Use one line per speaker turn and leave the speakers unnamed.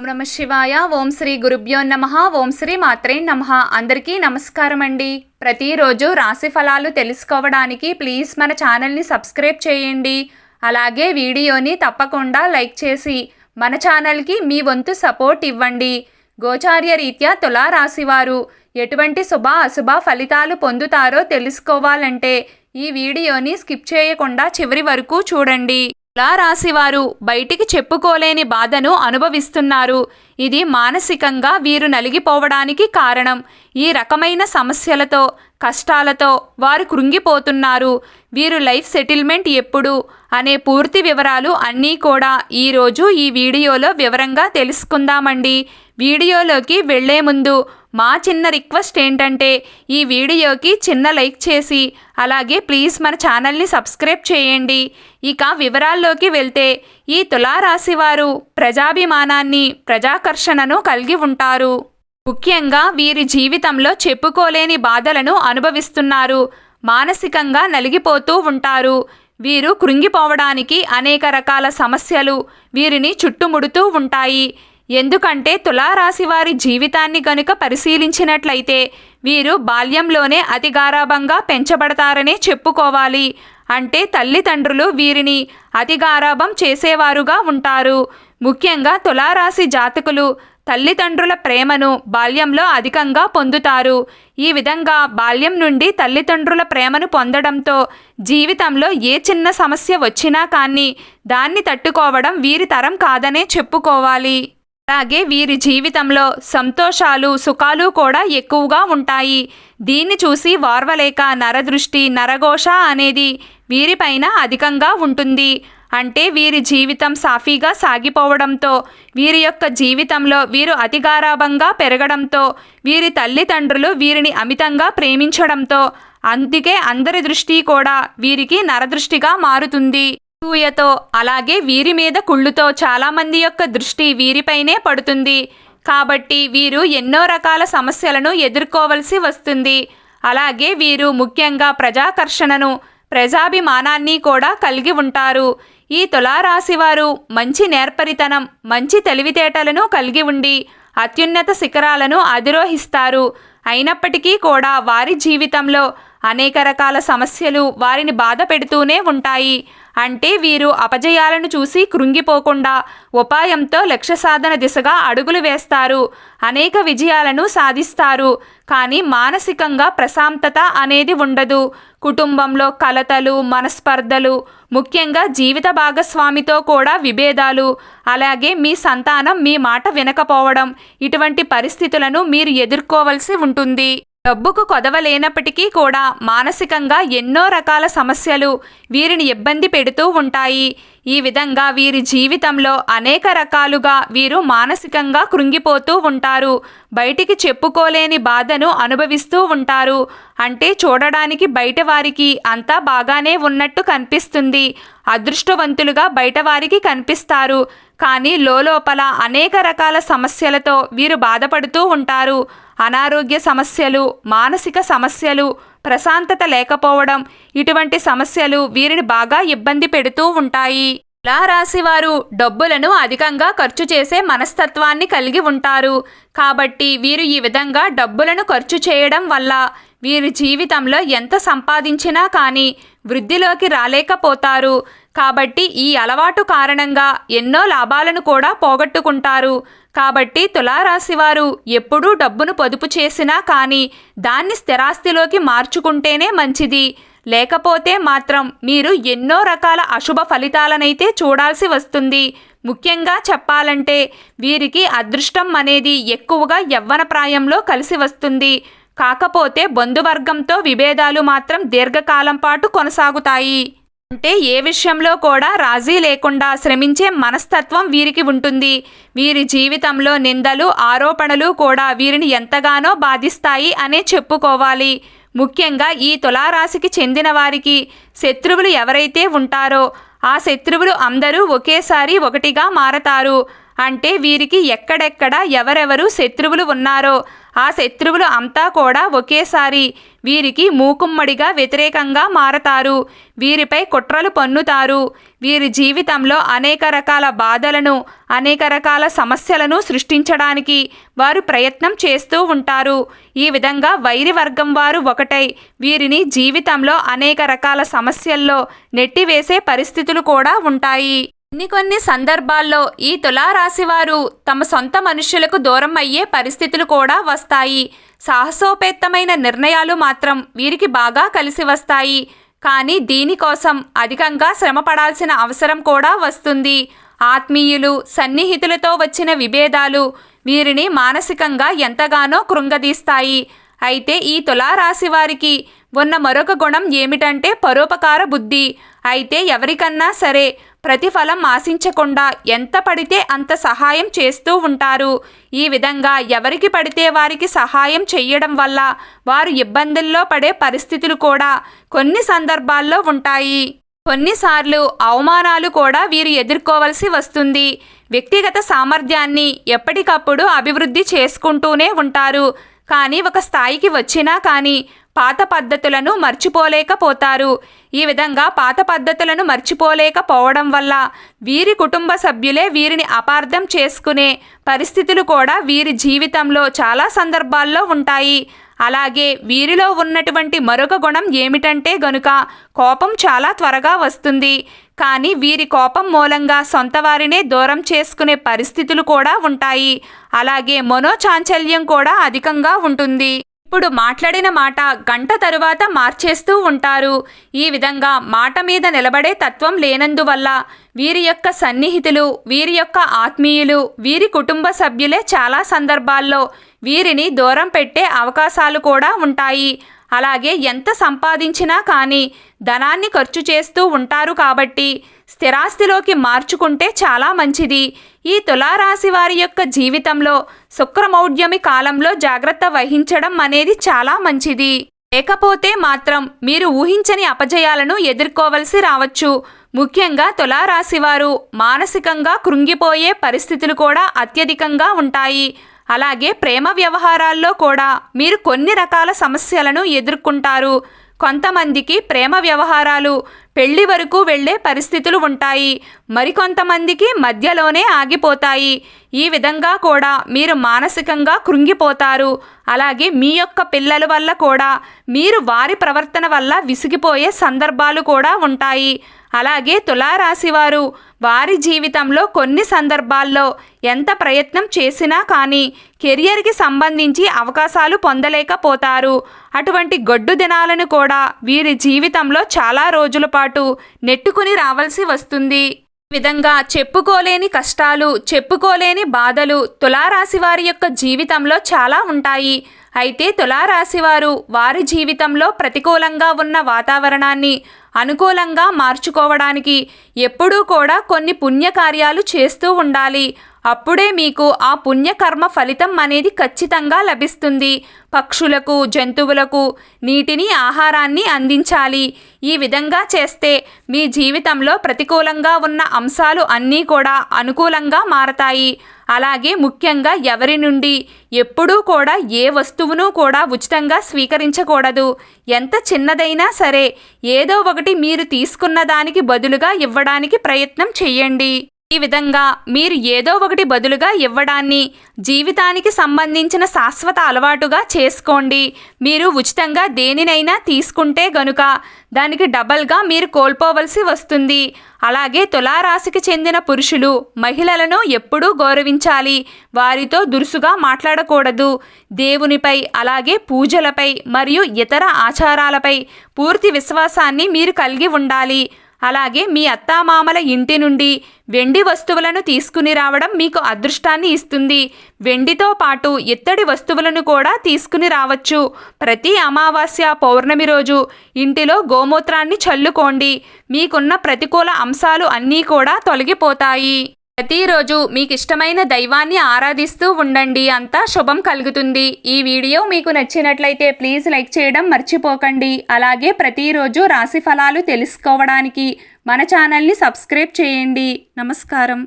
నమ శివాయ. ఓం శ్రీ గురుభ్యో నమః. ఓం శ్రీ మాత్రే నమః. అందరికీ నమస్కారం అండి. ప్రతిరోజు రాశి ఫలాలు తెలుసుకోవడానికి ప్లీజ్ మన ఛానల్ని సబ్స్క్రైబ్ చేయండి. అలాగే వీడియోని తప్పకుండా లైక్ చేసి మన ఛానల్కి మీ వంతు సపోర్ట్ ఇవ్వండి. గోచార్య రీత్యా తులా రాశివారు ఎటువంటి శుభ అశుభ ఫలితాలు పొందుతారో తెలుసుకోవాలంటే ఈ వీడియోని స్కిప్ చేయకుండా చివరి వరకు చూడండి. తులా రాశివారు బయటికి చెప్పుకోలేని బాధను అనుభవిస్తున్నారు. ఇది మానసికంగా వీరు నలిగిపోవడానికి కారణం. ఈ రకమైన సమస్యలతో కష్టాలతో వారు కృంగిపోతున్నారు. వీరు లైఫ్ సెటిల్మెంట్ ఎప్పుడు అనే పూర్తి వివరాలు అన్నీ కూడా ఈరోజు ఈ వీడియోలో వివరంగా తెలుసుకుందామండి. వీడియోలోకి వెళ్లే ముందు మా చిన్న రిక్వెస్ట్ ఏంటంటే ఈ వీడియోకి చిన్న లైక్ చేసి అలాగే ప్లీజ్ మన ఛానల్ని సబ్స్క్రైబ్ చేయండి. ఇక వివరాల్లోకి వెళ్తే ఈ తులారాశి వారు ప్రజాభిమానాన్ని ప్రజాకర్షణను కలిగి ఉంటారు. ముఖ్యంగా వీరి జీవితంలో చెప్పుకోలేని బాధలను అనుభవిస్తున్నారు. మానసికంగా నలిగిపోతూ ఉంటారు. వీరు కృంగిపోవడానికి అనేక రకాల సమస్యలు వీరిని చుట్టుముడుతూ ఉంటాయి. ఎందుకంటే తులారాశి వారి జీవితాన్ని గనుక పరిశీలించినట్లయితే వీరు బాల్యంలోనే అతి గారాబంగా పెంచబడతారనే చెప్పుకోవాలి. అంటే తల్లిదండ్రులు వీరిని అతి గారాబం చేసేవారుగా ఉంటారు. ముఖ్యంగా తులారాశి జాతకులు తల్లిదండ్రుల ప్రేమను బాల్యంలో అధికంగా పొందుతారు. ఈ విధంగా బాల్యం నుండి తల్లిదండ్రుల ప్రేమను పొందడంతో జీవితంలో ఏ చిన్న సమస్య వచ్చినా కానీ దాన్ని తట్టుకోవడం వీరి తరం కాదనే చెప్పుకోవాలి. అలాగే వీరి జీవితంలో సంతోషాలు సుఖాలు కూడా ఎక్కువగా ఉంటాయి. దీన్ని చూసి వార్వలేక నరదృష్టి నరఘోష అనేది వీరిపైన అధికంగా ఉంటుంది. అంటే వీరి జీవితం సాఫీగా సాగిపోవడంతో వీరి యొక్క జీవితంలో వీరు అతిగారాభంగా పెరగడంతో వీరి తల్లిదండ్రులు వీరిని అమితంగా ప్రేమించడంతో అందుకే అందరి దృష్టి కూడా వీరికి నరదృష్టిగా మారుతుంది. సూయతో అలాగే వీరి మీద కుళ్ళుతో చాలామంది యొక్క దృష్టి వీరిపైనే పడుతుంది. కాబట్టి వీరు ఎన్నో రకాల సమస్యలను ఎదుర్కోవలసి వస్తుంది. అలాగే వీరు ముఖ్యంగా ప్రజాకర్షణను ప్రజాభిమానాన్ని కూడా కలిగి ఉంటారు. ఈ తులారాశి వారు మంచి నేర్పరితనం మంచి తెలివితేటలను కలిగి ఉండి అత్యున్నత శిఖరాలను అధిరోహిస్తారు. అయినప్పటికీ కూడా వారి జీవితంలో అనేక రకాల సమస్యలు వారిని బాధ పెడుతూనే ఉంటాయి. అంటే వీరు అపజయాలను చూసి కృంగిపోకుండా ఉపాయంతో లక్ష్య సాధన దిశగా అడుగులు వేస్తారు. అనేక విజయాలను సాధిస్తారు. కానీ మానసికంగా ప్రశాంతత అనేది ఉండదు. కుటుంబంలో కలతలు మనస్పర్ధలు ముఖ్యంగా జీవిత భాగస్వామితో కూడా విభేదాలు అలాగే మీ సంతానం మీ మాట వినకపోవడం ఇటువంటి పరిస్థితులను మీరు ఎదుర్కోవలసి ఉంటుంది. డబ్బుకు కొదవలేనప్పటికీ కూడా మానసికంగా ఎన్నో రకాల సమస్యలు వీరిని ఇబ్బంది పెడుతూ ఉంటాయి. ఈ విధంగా వీరి జీవితంలో అనేక రకాలుగా వీరు మానసికంగా కృంగిపోతూ ఉంటారు. బయటికి చెప్పుకోలేని బాధను అనుభవిస్తూ ఉంటారు. అంటే చూడడానికి బయట వారికి అంతా బాగానే ఉన్నట్టు కనిపిస్తుంది. అదృష్టవంతులుగా బయట వారికి కనిపిస్తారు. కానీ లోపల అనేక రకాల సమస్యలతో వీరు బాధపడుతూ ఉంటారు. అనారోగ్య సమస్యలు మానసిక సమస్యలు ప్రశాంతత లేకపోవడం ఇటువంటి సమస్యలు వీరిని బాగా ఇబ్బంది పెడుతూ ఉంటాయి. తులారాశి వారు డబ్బులను అధికంగా ఖర్చు చేసే మనస్తత్వాన్ని కలిగి ఉంటారు. కాబట్టి వీరు ఈ విధంగా డబ్బులను ఖర్చు చేయడం వల్ల వీరి జీవితంలో ఎంత సంపాదించినా కానీ వృద్ధిలోకి రాలేకపోతారు. కాబట్టి ఈ అలవాటు కారణంగా ఎన్నో లాభాలను కూడా పోగొట్టుకుంటారు. కాబట్టి తులారాశి వారు ఎప్పుడూ డబ్బును పొదుపు చేసినా కానీ దాన్ని స్థిరాస్తిలోకి మార్చుకుంటేనే మంచిది. లేకపోతే మాత్రం మీరు ఎన్నో రకాల అశుభ ఫలితాలనైతే చూడాల్సి వస్తుంది. ముఖ్యంగా చెప్పాలంటే వీరికి అదృష్టం అనేది ఎక్కువగా యవ్వన ప్రాయంలో కలిసి వస్తుంది. కాకపోతే బంధువర్గంతో విభేదాలు మాత్రం దీర్ఘకాలం పాటు కొనసాగుతాయి. అంటే ఏ విషయంలో కూడా రాజీ లేకుండా శ్రమించే మనస్తత్వం వీరికి ఉంటుంది. వీరి జీవితంలో నిందలు ఆరోపణలు కూడా వీరిని ఎంతగానో బాధిస్తాయి అనే చెప్పుకోవాలి. ముఖ్యంగా ఈ తులారాశికి చెందిన వారికి శత్రువులు ఎవరైతే ఉంటారో ఆ శత్రువులు అందరూ ఒకేసారి ఒకటిగా మారతారు. అంటే వీరికి ఎక్కడెక్కడ ఎవరెవరు శత్రువులు ఉన్నారో ఆ శత్రువులు అంతా కూడా ఒకేసారి వీరికి మూకుమ్మడిగా వ్యతిరేకంగా మారతారు. వీరిపై కుట్రలు పన్నుతారు. వీరి జీవితంలో అనేక రకాల బాధలను, అనేక రకాల సమస్యలను సృష్టించడానికి వారు ప్రయత్నం చేస్తూ ఉంటారు. ఈ విధంగా వైరి వర్గం వారు ఒకటై వీరిని జీవితంలో అనేక రకాల సమస్యల్లో నెట్టివేసే పరిస్థితులు కూడా ఉంటాయి. కొన్ని సందర్భాల్లో ఈ తులారాశి వారు తమ సొంత మనుషులకు దూరం అయ్యే పరిస్థితులు కూడా వస్తాయి. సాహసోపేతమైన నిర్ణయాలు మాత్రం వీరికి బాగా కలిసి వస్తాయి. కానీ దీనికోసం అధికంగా శ్రమ పడాల్సిన అవసరం కూడా వస్తుంది. ఆత్మీయులు, సన్నిహితులతో వచ్చిన విభేదాలు వీరిని మానసికంగా ఎంతగానో కృంగదీస్తాయి. అయితే ఈ తులారాశి వారికి ఉన్న మరొక గుణం ఏమిటంటే పరోపకార బుద్ధి. అయితే ఎవరికన్నా సరే ప్రతిఫలం ఆశించకుండా ఎంత పడితే అంత సహాయం చేస్తూ ఉంటారు. ఈ విధంగా ఎవరికి పడితే వారికి సహాయం చేయడం వల్ల వారు ఇబ్బందుల్లో పడే పరిస్థితులు కూడా కొన్ని సందర్భాల్లో ఉంటాయి. కొన్నిసార్లు అవమానాలు కూడా వీరు ఎదుర్కోవలసి వస్తుంది. వ్యక్తిగత సామర్థ్యాన్ని ఎప్పటికప్పుడు అభివృద్ధి చేసుకుంటూనే ఉంటారు. కానీ ఒక స్థాయికి వచ్చినా కానీ పాత పద్ధతులను మర్చిపోలేకపోతారు. ఈ విధంగా పాత పద్ధతులను మర్చిపోలేకపోవడం వల్ల వీరి కుటుంబ సభ్యులే వీరిని అపార్థం చేసుకునే పరిస్థితులు కూడా వీరి జీవితంలో చాలా సందర్భాల్లో ఉంటాయి. అలాగే వీరిలో ఉన్నటువంటి మరొక గుణం ఏమిటంటే గనుక కోపం చాలా త్వరగా వస్తుంది. కానీ వీరి కోపం మూలంగా సొంత వారినే దూరం చేసుకునే పరిస్థితులు కూడా ఉంటాయి. అలాగే మనోచాంచల్యం కూడా అధికంగా ఉంటుంది. ఇప్పుడు మాట్లాడిన మాట గంట తరువాత మార్చేస్తూ ఉంటారు. ఈ విధంగా మాట మీద నిలబడే తత్వం లేనందువల్ల వీరి యొక్క సన్నిహితులు, వీరి యొక్క ఆత్మీయులు, వీరి కుటుంబ సభ్యులే చాలా సందర్భాల్లో వీరిని దూరం పెట్టే అవకాశాలు కూడా ఉంటాయి. అలాగే ఎంత సంపాదించినా కానీ ధనాన్ని ఖర్చు చేస్తూ ఉంటారు కాబట్టి స్థిరాస్తిలోకి మార్చుకుంటే చాలా మంచిది. ఈ తులారాశి వారి యొక్క జీవితంలో శుక్రమౌఢ్యమి కాలంలో జాగ్రత్త వహించడం అనేది చాలా మంచిది. లేకపోతే మాత్రం మీరు ఊహించని అపజయాలను ఎదుర్కోవలసి రావచ్చు. ముఖ్యంగా తులారాశి వారు మానసికంగా కృంగిపోయే పరిస్థితులు కూడా అత్యధికంగా ఉంటాయి. అలాగే ప్రేమ వ్యవహారాల్లో కూడా మీరు కొన్ని రకాల సమస్యలను ఎదుర్కొంటారు. కొంతమందికి ప్రేమ వ్యవహారాలు పెళ్లి వరకు వెళ్ళే పరిస్థితులు ఉంటాయి. మరికొంతమందికి మధ్యలోనే ఆగిపోతాయి. ఈ విధంగా కూడా మీరు మానసికంగా కృంగిపోతారు. అలాగే మీ యొక్క పిల్లల వల్ల కూడా మీరు వారి ప్రవర్తన వల్ల విసిగిపోయే సందర్భాలు కూడా ఉంటాయి. అలాగే తులారాశి వారు వారి జీవితంలో కొన్ని సందర్భాల్లో ఎంత ప్రయత్నం చేసినా కానీ కెరియర్కి సంబంధించి అవకాశాలు పొందలేకపోతారు. అటువంటి గొడ్డు దినాలను కూడా వీరి జీవితంలో చాలా రోజుల పాటు నెట్టుకుని రావాల్సి వస్తుంది. ఈ విధంగా చెప్పుకోలేని కష్టాలు, చెప్పుకోలేని బాధలు తులారాశి వారి యొక్క జీవితంలో చాలా ఉంటాయి. అయితే తులారాశి వారు వారి జీవితంలో ప్రతికూలంగా ఉన్న వాతావరణాన్ని అనుకూలంగా మార్చుకోవడానికి ఎప్పుడూ కూడా కొన్ని పుణ్యకార్యాలు చేస్తూ ఉండాలి. అప్పుడే మీకు ఆ పుణ్యకర్మ ఫలితం అనేది ఖచ్చితంగా లభిస్తుంది. పక్షులకు, జంతువులకు నీటిని, ఆహారాన్ని అందించాలి. ఈ విధంగా చేస్తే మీ జీవితంలో ప్రతికూలంగా ఉన్న అంశాలు అన్నీ కూడా అనుకూలంగా మారతాయి. అలాగే ముఖ్యంగా ఎవరి నుండి ఎప్పుడూ కూడా ఏ వస్తువును కూడా ఉచితంగా స్వీకరించకూడదు. ఎంత చిన్నదైనా సరే ఏదో ఒకటి మీరు తీసుకున్న దానికి బదులుగా ఇవ్వడానికి ప్రయత్నం చేయండి. ఈ విధంగా మీరు ఏదో ఒకటి బదులుగా ఇవ్వడాన్ని జీవితానికి సంబంధించిన శాశ్వత అలవాటుగా చేసుకోండి. మీరు ఉచితంగా దేనినైనా తీసుకుంటే గనుక దానికి డబల్గా మీరు కోల్పోవలసి వస్తుంది. అలాగే తులారాశికి చెందిన పురుషులు మహిళలను ఎప్పుడూ గౌరవించాలి. వారితో దురుసుగా మాట్లాడకూడదు. దేవునిపై, అలాగే పూజలపై మరియు ఇతర ఆచారాలపై పూర్తి విశ్వాసాన్ని మీరు కలిగి ఉండాలి. అలాగే మీ అత్తామామల ఇంటి నుండి వెండి వస్తువులను తీసుకుని రావడం మీకు అదృష్టాన్ని ఇస్తుంది. వెండితో పాటు ఇత్తడి వస్తువులను కూడా తీసుకుని రావచ్చు. ప్రతి అమావాస్య, పౌర్ణమి రోజు ఇంటిలో గోమూత్రాన్ని చల్లుకోండి. మీకున్న ప్రతికూల అంశాలు అన్నీ కూడా తొలగిపోతాయి. ప్రతిరోజు మీకు ఇష్టమైన దైవాన్ని ఆరాధిస్తూ ఉండండి. అంతా శుభం కలుగుతుంది. ఈ వీడియో మీకు నచ్చినట్లయితే ప్లీజ్ లైక్ చేయడం మర్చిపోకండి. అలాగే ప్రతిరోజు రాశి ఫలాలు తెలుసుకోవడానికి మన ఛానల్ని సబ్స్క్రైబ్ చేయండి. నమస్కారం.